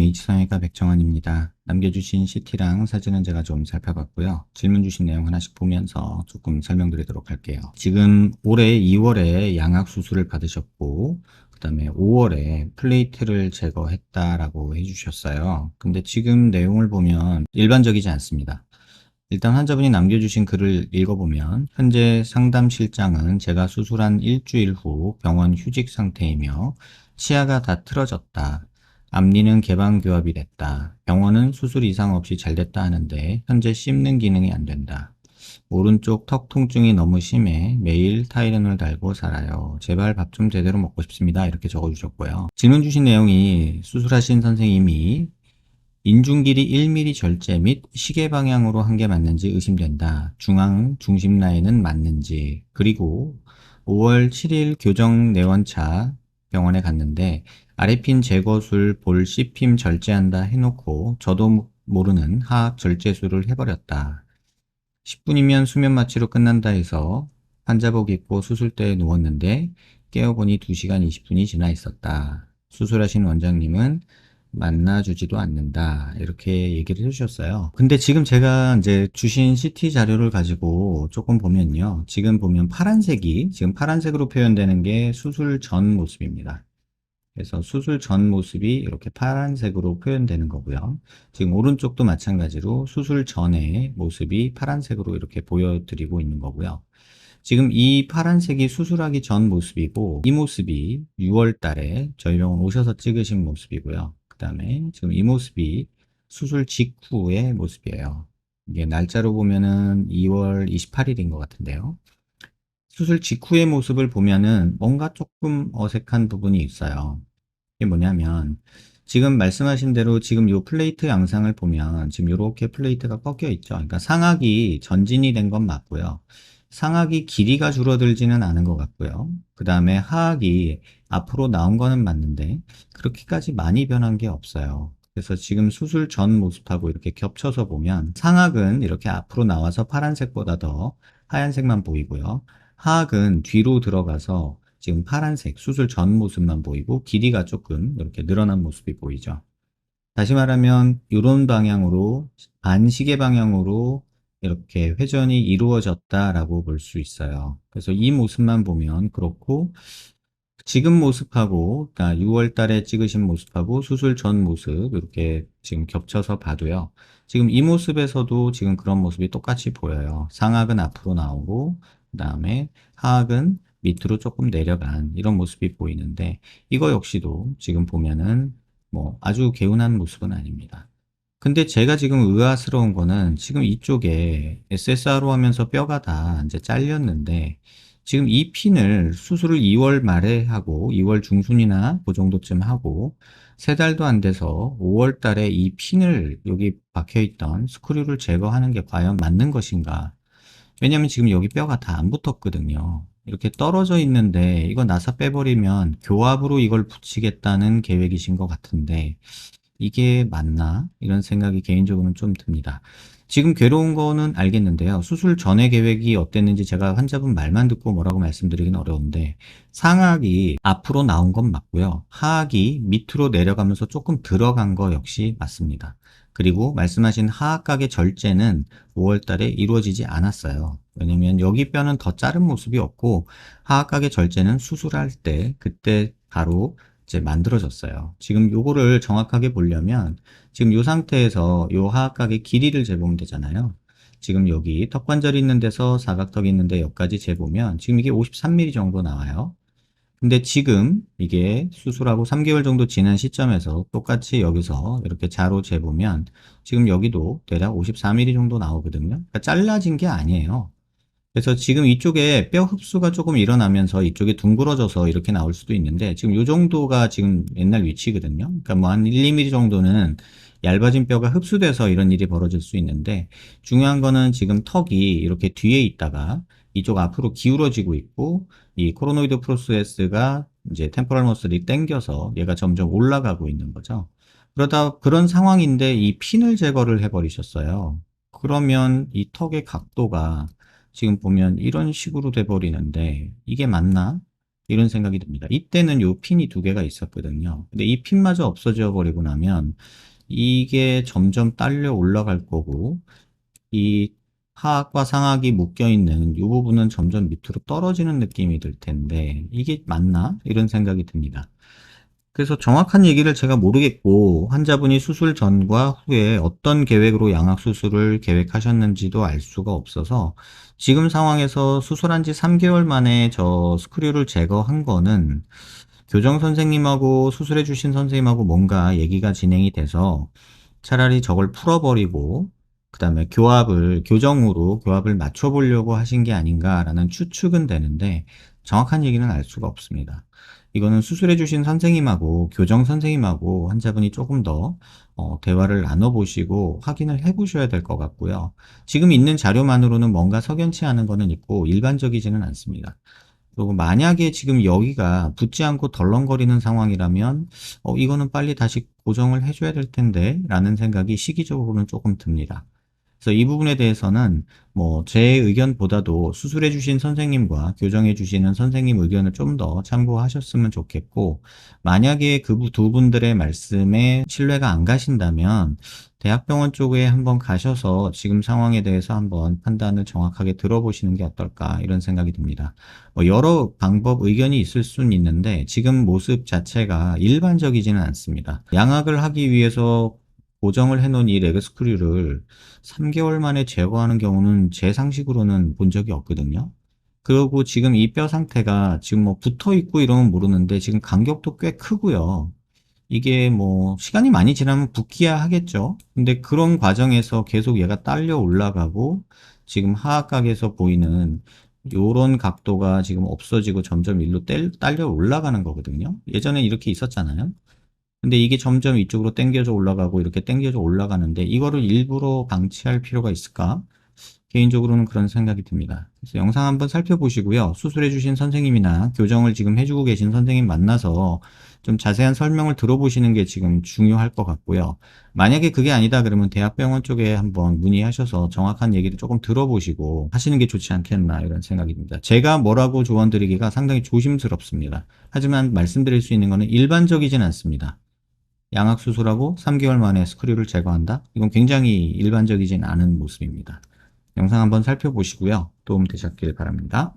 H성형외과 백정환입니다. 남겨주신 CT랑 사진은 제가 좀 살펴봤고요. 질문 주신 내용 하나씩 보면서 조금 설명드리도록 할게요. 지금 올해 2월에 양악 수술을 받으셨고, 그 다음에 5월에 플레이트를 제거했다라고 해주셨어요. 근데 지금 내용을 보면 일반적이지 않습니다. 일단 환자분이 남겨주신 글을 읽어보면 현재 상담실장은 제가 수술한 일주일 후 병원 휴직 상태이며 치아가 다 틀어졌다. 앞니는 개방교합이 됐다. 병원은 수술 이상 없이 잘 됐다 하는데 현재 씹는 기능이 안 된다. 오른쪽 턱 통증이 너무 심해 매일 타이레놀 달고 살아요. 제발 밥 좀 제대로 먹고 싶습니다. 이렇게 적어주셨고요. 질문 주신 내용이 수술하신 선생님이 인중 길이 1mm 절제 및 시계 방향으로 한 게 맞는지 의심된다. 중앙 중심 라인은 맞는지. 그리고 5월 7일 교정 내원차 병원에 갔는데 아래핀 제거술 볼 C핌 절제한다 해놓고 저도 모르는 하악 절제술을 해버렸다. 10분이면 수면 마취로 끝난다 해서 환자복 입고 수술대에 누웠는데 깨어보니 2시간 20분이 지나 있었다. 수술하신 원장님은 만나주지도 않는다. 이렇게 얘기를 해주셨어요. 근데 지금 제가 이제 주신 CT 자료를 가지고 조금 보면요. 지금 보면 파란색이, 지금 파란색으로 표현되는 게 수술 전 모습입니다. 그래서 수술 전 모습이 이렇게 파란색으로 표현되는 거고요. 지금 오른쪽도 마찬가지로 수술 전의 모습이 파란색으로 이렇게 보여드리고 있는 거고요. 지금 이 파란색이 수술하기 전 모습이고 이 모습이 6월 달에 저희 병원 오셔서 찍으신 모습이고요. 그 다음에 지금 이 모습이 수술 직후의 모습이에요. 이게 날짜로 보면은 2월 28일인 것 같은데요. 수술 직후의 모습을 보면은 뭔가 조금 어색한 부분이 있어요. 이게 뭐냐면 지금 말씀하신 대로 지금 요 플레이트 양상을 보면 지금 요렇게 플레이트가 꺾여 있죠. 그러니까 상악이 전진이 된 건 맞고요. 상악이 길이가 줄어들지는 않은 것 같고요. 그 다음에 하악이 앞으로 나온 거는 맞는데 그렇게까지 많이 변한 게 없어요. 그래서 지금 수술 전 모습하고 이렇게 겹쳐서 보면 상악은 이렇게 앞으로 나와서 파란색보다 더 하얀색만 보이고요. 하악은 뒤로 들어가서 지금 파란색 수술 전 모습만 보이고 길이가 조금 이렇게 늘어난 모습이 보이죠. 다시 말하면 이런 방향으로 반시계 방향으로 이렇게 회전이 이루어졌다라고 볼 수 있어요. 그래서 이 모습만 보면 그렇고 지금 모습하고 그러니까 6월 달에 찍으신 모습하고 수술 전 모습 이렇게 지금 겹쳐서 봐도요. 지금 이 모습에서도 지금 그런 모습이 똑같이 보여요. 상악은 앞으로 나오고 그다음에 하악은 밑으로 조금 내려간 이런 모습이 보이는데 이거 역시도 지금 보면은 뭐 아주 개운한 모습은 아닙니다. 근데 제가 지금 의아스러운 거는 지금 이쪽에 SSR로 하면서 뼈가 다 이제 잘렸는데 지금 이 핀을 수술을 2월 말에 하고 2월 중순이나 그 정도쯤 하고 3달도 안 돼서 5월 달에 이 핀을 여기 박혀 있던 스크류를 제거하는 게 과연 맞는 것인가? 왜냐면 지금 여기 뼈가 다 안 붙었거든요. 이렇게 떨어져 있는데 이거 나사 빼버리면 교합으로 이걸 붙이겠다는 계획이신 것 같은데 이게 맞나? 이런 생각이 개인적으로는 좀 듭니다. 지금 괴로운 거는 알겠는데요. 수술 전에 계획이 어땠는지 제가 환자분 말만 듣고 뭐라고 말씀드리긴 어려운데 상악이 앞으로 나온 건 맞고요. 하악이 밑으로 내려가면서 조금 들어간 거 역시 맞습니다. 그리고 말씀하신 하악각의 절제는 5월 달에 이루어지지 않았어요. 왜냐면 여기 뼈는 더 자른 모습이 없고 하악각의 절제는 수술할 때 그때 바로 이제 만들어졌어요. 지금 요거를 정확하게 보려면 지금 요 상태에서 요 하악각의 길이를 재보면 되잖아요. 지금 여기 턱관절이 있는 데서 사각턱이 있는데 여기까지 재보면 지금 이게 53mm 정도 나와요. 근데 지금 이게 수술하고 3개월 정도 지난 시점에서 똑같이 여기서 이렇게 자로 재보면 지금 여기도 대략 54mm 정도 나오거든요. 그러니까 잘라진 게 아니에요. 그래서 지금 이쪽에 뼈 흡수가 조금 일어나면서 이쪽에 둥그러져서 이렇게 나올 수도 있는데 지금 이 정도가 지금 옛날 위치거든요. 그러니까 뭐 한 1, 2mm 정도는 얇아진 뼈가 흡수돼서 이런 일이 벌어질 수 있는데 중요한 거는 지금 턱이 이렇게 뒤에 있다가 이쪽 앞으로 기울어지고 있고 이 코로노이드 프로세스가 이제 템포럴 머슬이 당겨서 얘가 점점 올라가고 있는 거죠. 그러다 그런 상황인데 이 핀을 제거를 해버리셨어요. 그러면 이 턱의 각도가 지금 보면 이런 식으로 돼 버리는데 이게 맞나? 이런 생각이 듭니다. 이때는 요 핀이 두 개가 있었거든요. 근데 이 핀마저 없어져 버리고 나면 이게 점점 딸려 올라갈 거고, 이 하악과 상악이 묶여 있는 이 부분은 점점 밑으로 떨어지는 느낌이 들 텐데, 이게 맞나? 이런 생각이 듭니다. 그래서 정확한 얘기를 제가 모르겠고, 환자분이 수술 전과 후에 어떤 계획으로 양악 수술을 계획하셨는지도 알 수가 없어서, 지금 상황에서 수술한 지 3개월 만에 저 스크류를 제거한 거는 교정 선생님하고 수술해 주신 선생님하고 뭔가 얘기가 진행이 돼서 차라리 저걸 풀어버리고 그다음에 교정으로 교합을 맞춰보려고 하신 게 아닌가라는 추측은 되는데, 정확한 얘기는 알 수가 없습니다. 이거는 수술해 주신 선생님하고 교정 선생님하고 환자분이 조금 더 대화를 나눠보시고 확인을 해보셔야 될 것 같고요. 지금 있는 자료만으로는 뭔가 석연치 않은 거는 있고 일반적이지는 않습니다. 그리고 만약에 지금 여기가 붙지 않고 덜렁거리는 상황이라면 이거는 빨리 다시 고정을 해줘야 될 텐데 라는 생각이 시기적으로는 조금 듭니다. 그래서 이 부분에 대해서는 뭐 제 의견보다도 수술해 주신 선생님과 교정해 주시는 선생님 의견을 좀 더 참고하셨으면 좋겠고, 만약에 그 두 분들의 말씀에 신뢰가 안 가신다면 대학병원 쪽에 한번 가셔서 지금 상황에 대해서 한번 판단을 정확하게 들어보시는 게 어떨까 이런 생각이 듭니다. 여러 방법 의견이 있을 수는 있는데 지금 모습 자체가 일반적이지는 않습니다. 양악을 하기 위해서 고정을 해놓은 이 레그 스크류를 3개월 만에 제거하는 경우는 제 상식으로는 본 적이 없거든요. 그리고 지금 이 뼈 상태가 지금 뭐 붙어 있고 이러면 모르는데 지금 간격도 꽤 크고요. 이게 뭐 시간이 많이 지나면 붓기야 하겠죠. 근데 그런 과정에서 계속 얘가 딸려 올라가고 지금 하악각에서 보이는 요런 각도가 지금 없어지고 점점 일로 딸려 올라가는 거거든요. 예전에 이렇게 있었잖아요. 근데 이게 점점 이쪽으로 당겨져 올라가고 이렇게 당겨져 올라가는데 이거를 일부러 방치할 필요가 있을까? 개인적으로는 그런 생각이 듭니다. 그래서 영상 한번 살펴보시고요. 수술해 주신 선생님이나 교정을 지금 해주고 계신 선생님 만나서 좀 자세한 설명을 들어보시는 게 지금 중요할 것 같고요. 만약에 그게 아니다 그러면 대학병원 쪽에 한번 문의하셔서 정확한 얘기를 조금 들어보시고 하시는 게 좋지 않겠나 이런 생각이 듭니다. 제가 뭐라고 조언드리기가 상당히 조심스럽습니다. 하지만 말씀드릴 수 있는 것은 일반적이진 않습니다. 양악 수술하고 3개월 만에 스크류를 제거한다? 이건 굉장히 일반적이진 않은 모습입니다. 영상 한번 살펴보시고요. 도움 되셨길 바랍니다.